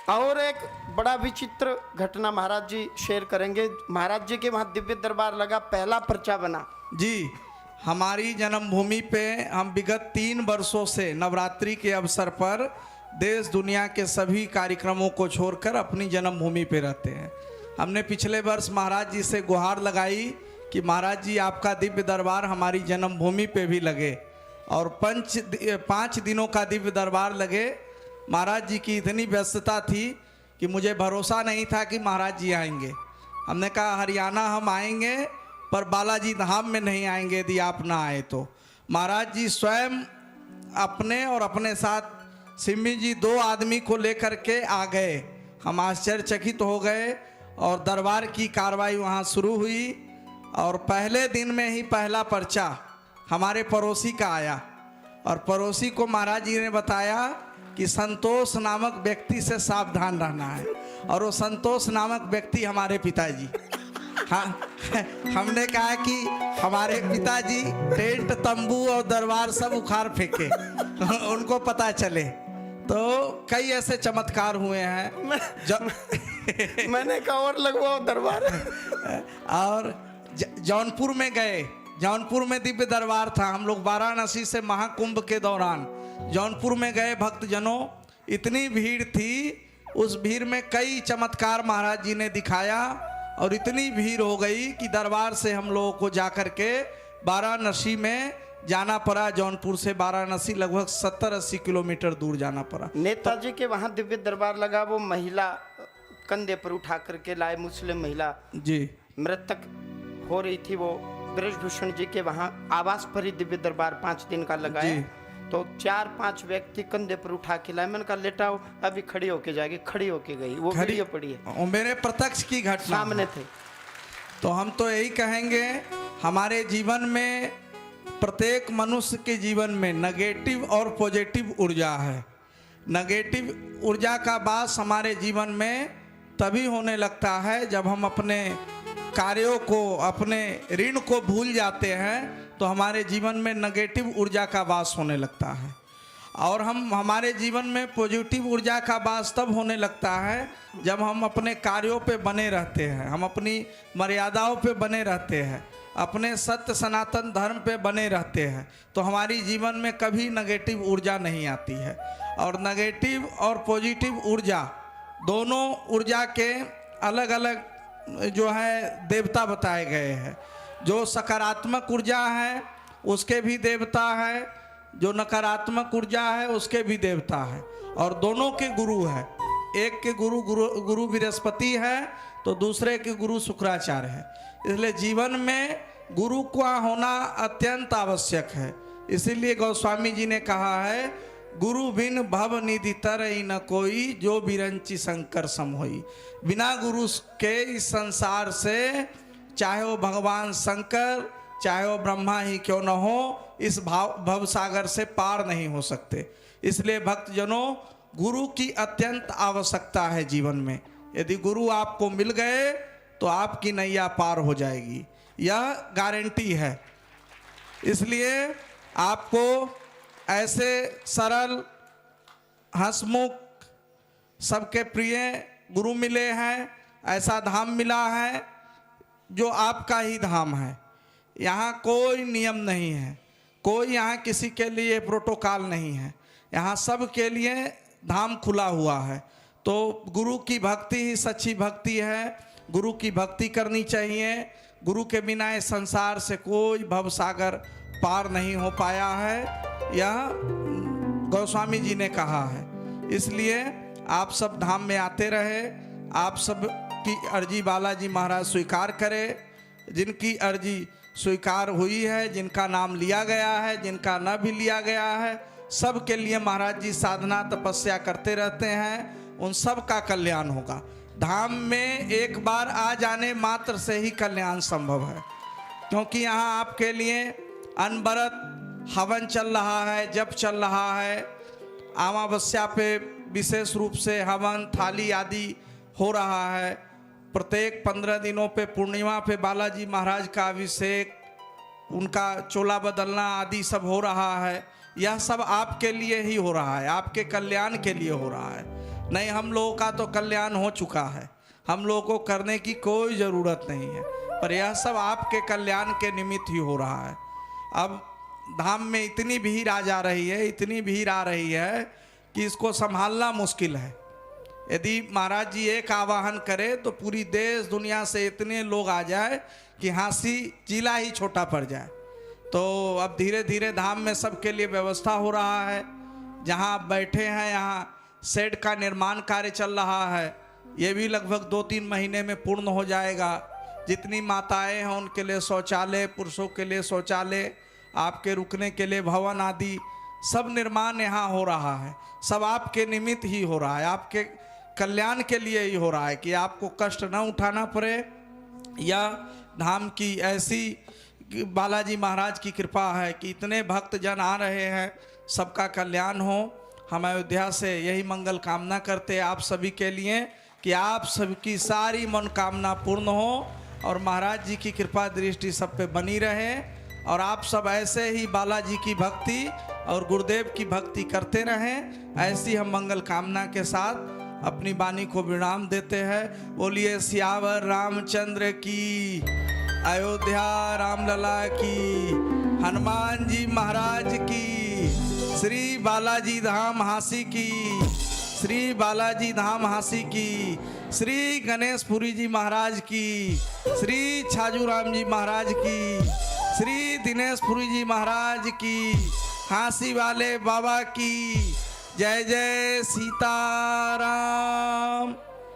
और एक बड़ा विचित्र घटना महाराज जी शेयर करेंगे। महाराज जी के वहाँ दिव्य दरबार लगा, पहला पर्चा बना। जी, हमारी जन्मभूमि पे हम विगत 3 वर्षों से नवरात्रि के अवसर पर देश दुनिया के सभी कार्यक्रमों को छोड़कर अपनी जन्मभूमि पे रहते हैं। हमने पिछले वर्ष महाराज जी से गुहार लगाई कि महाराज जी आपका दिव्य दरबार हमारी जन्मभूमि पे भी लगे, और 5 दिनों का दिव्य दरबार लगे। महाराज जी की इतनी व्यस्तता थी कि मुझे भरोसा नहीं था कि महाराज जी आएंगे। हमने कहा हरियाणा हम आएंगे पर बालाजी धाम में नहीं आएंगे यदि आप ना आए तो। महाराज जी स्वयं अपने और अपने साथ सिम्मी जी 2 आदमी को लेकर के आ गए। हम आश्चर्यचकित हो गए और दरबार की कार्रवाई वहाँ शुरू हुई, और पहले दिन में ही पहला पर्चा हमारे पड़ोसी का आया, और पड़ोसी को महाराज जी ने बताया कि संतोष नामक व्यक्ति से सावधान रहना है, और वो संतोष नामक व्यक्ति हमारे पिताजी। हाँ, हमने कहा कि हमारे पिताजी टेंट तंबू और दरबार सब उखाड़ फेंके उनको पता चले। तो कई ऐसे चमत्कार हुए हैं मैंने कहा और लगवाओ दरबार। और जौनपुर में गए, जौनपुर में दिव्य दरबार था। हम लोग वाराणसी से महाकुंभ के दौरान जौनपुर में गए भक्तजनों, इतनी भीड़ थी, उस भीड़ में कई चमत्कार महाराज जी ने दिखाया, और इतनी भीड़ हो गई कि दरबार से हम लोगों को जाकर के वाराणसी में जाना पड़ा। जौनपुर से वाराणसी लगभग 70-80 किलोमीटर दूर जाना पड़ा। नेताजी के वहाँ दिव्य दरबार लगा, वो महिला कंधे पर उठा करके लाए, मुस्लिम महिला जी, मृतक हो रही थी। वो ब्रजभूषण जी के वहाँ आवास पर ही दिव्य दरबार 5 दिन का लगाया। तो 4-5 व्यक्ति कंधे पर उठा के लाए। मैंने कहा लेटाओ, अभी खड़ी होके जाएगी। खड़ी होके गई, वो वीडियो पड़ी है, मेरे प्रत्यक्ष की घटना सामने थे। तो हम तो यही कहेंगे, हमारे जीवन में, प्रत्येक मनुष्य के जीवन में नेगेटिव और पॉजिटिव ऊर्जा है। नेगेटिव ऊर्जा का वास हमारे जीवन में तभी होने लगता है जब हम अपने कार्यों को, अपने ऋण को भूल जाते हैं, तो हमारे जीवन में नेगेटिव ऊर्जा का वास होने लगता है। और हमारे जीवन में पॉजिटिव ऊर्जा का वास तब होने लगता है जब हम अपने कार्यों पे बने रहते हैं, हम अपनी मर्यादाओं पे बने रहते हैं, अपने सत्य सनातन धर्म पे बने रहते हैं, तो हमारी जीवन में कभी नेगेटिव ऊर्जा नहीं आती है। और नेगेटिव और पॉजिटिव ऊर्जा, दोनों ऊर्जा के अलग अलग जो है देवता बताए गए हैं। जो सकारात्मक ऊर्जा है उसके भी देवता है, जो नकारात्मक ऊर्जा है उसके भी देवता है, और दोनों के गुरु है। एक के गुरु बृहस्पति है तो दूसरे के गुरु शुक्राचार्य है। इसलिए जीवन में गुरु का होना अत्यंत आवश्यक है। इसीलिए गोस्वामी जी ने कहा है, गुरु बिन भव निधि तरई न कोई, जो बिरंची शंकर सम होई। बिना गुरु के इस संसार से, चाहे वो भगवान शंकर, चाहे वो ब्रह्मा ही क्यों न हो, इस भव सागर से पार नहीं हो सकते। इसलिए भक्तजनों, गुरु की अत्यंत आवश्यकता है जीवन में। यदि गुरु आपको मिल गए तो आपकी नैया पार हो जाएगी, यह गारंटी है। इसलिए आपको ऐसे सरल, हंसमुख, सबके प्रिय गुरु मिले हैं, ऐसा धाम मिला है जो आपका ही धाम है। यहाँ कोई नियम नहीं है, कोई यहाँ किसी के लिए प्रोटोकॉल नहीं है, यहाँ सब के लिए धाम खुला हुआ है। तो गुरु की भक्ति ही सच्ची भक्ति है, गुरु की भक्ति करनी चाहिए। गुरु के बिना इस संसार से कोई भवसागर पार नहीं हो पाया है, यह गोस्वामी जी ने कहा है। इसलिए आप सब धाम में आते रहे, आप सब की अर्जी बालाजी महाराज स्वीकार करें। जिनकी अर्जी स्वीकार हुई है, जिनका नाम लिया गया है, जिनका न भी लिया गया है, सब के लिए महाराज जी साधना तपस्या करते रहते हैं, उन सब का कल्याण होगा। धाम में एक बार आ जाने मात्र से ही कल्याण संभव है, क्योंकि यहाँ आपके लिए अनवरत हवन चल रहा है, जप चल रहा है। अमावस्या पे विशेष रूप से हवन थाली आदि हो रहा है। प्रत्येक 15 दिनों पे पूर्णिमा पे बालाजी महाराज का अभिषेक, उनका चोला बदलना आदि सब हो रहा है। यह सब आपके लिए ही हो रहा है, आपके कल्याण के लिए हो रहा है। नहीं, हम लोगों का तो कल्याण हो चुका है, हम लोगों को करने की कोई ज़रूरत नहीं है, पर यह सब आपके कल्याण के निमित्त ही हो रहा है। अब धाम में इतनी भीड़ आ जा रही है, इतनी भीड़ आ रही है कि इसको संभालना मुश्किल है। यदि महाराज जी एक आवाहन करें तो पूरी देश दुनिया से इतने लोग आ जाए कि हांसी जिला ही छोटा पड़ जाए। तो अब धीरे धीरे धाम में सबके लिए व्यवस्था हो रहा है। जहां आप बैठे हैं यहाँ शेड का निर्माण कार्य चल रहा है, ये भी लगभग 2-3 महीने में पूर्ण हो जाएगा। जितनी माताएं हैं उनके लिए शौचालय, पुरुषों के लिए शौचालय, आपके रुकने के लिए भवन आदि सब निर्माण यहाँ हो रहा है। सब आपके निमित्त ही हो रहा है, आपके कल्याण के लिए ही हो रहा है कि आपको कष्ट न उठाना पड़े। या धाम की ऐसी बालाजी महाराज की कृपा है कि इतने भक्त जन आ रहे हैं, सबका कल्याण हो। हम अयोध्या से यही मंगल कामना करते हैं आप सभी के लिए कि आप सबकी सारी मनोकामना पूर्ण हो और महाराज जी की कृपा दृष्टि सब पे बनी रहे और आप सब ऐसे ही बालाजी की भक्ति और गुरुदेव की भक्ति करते रहें। ऐसी हम मंगल कामना के साथ अपनी वाणी को विराम देते हैं। बोलिए सियावर रामचंद्र की, अयोध्या रामलला की, हनुमान जी महाराज की, श्री बालाजी धाम हांसी की, श्री बालाजी धाम हांसी की, श्री गणेशपुरी जी महाराज की, श्री छाजूराम जी महाराज की, श्री दिनेशपुरी जी महाराज की, हांसी वाले बाबा की। जय जय सीताराम।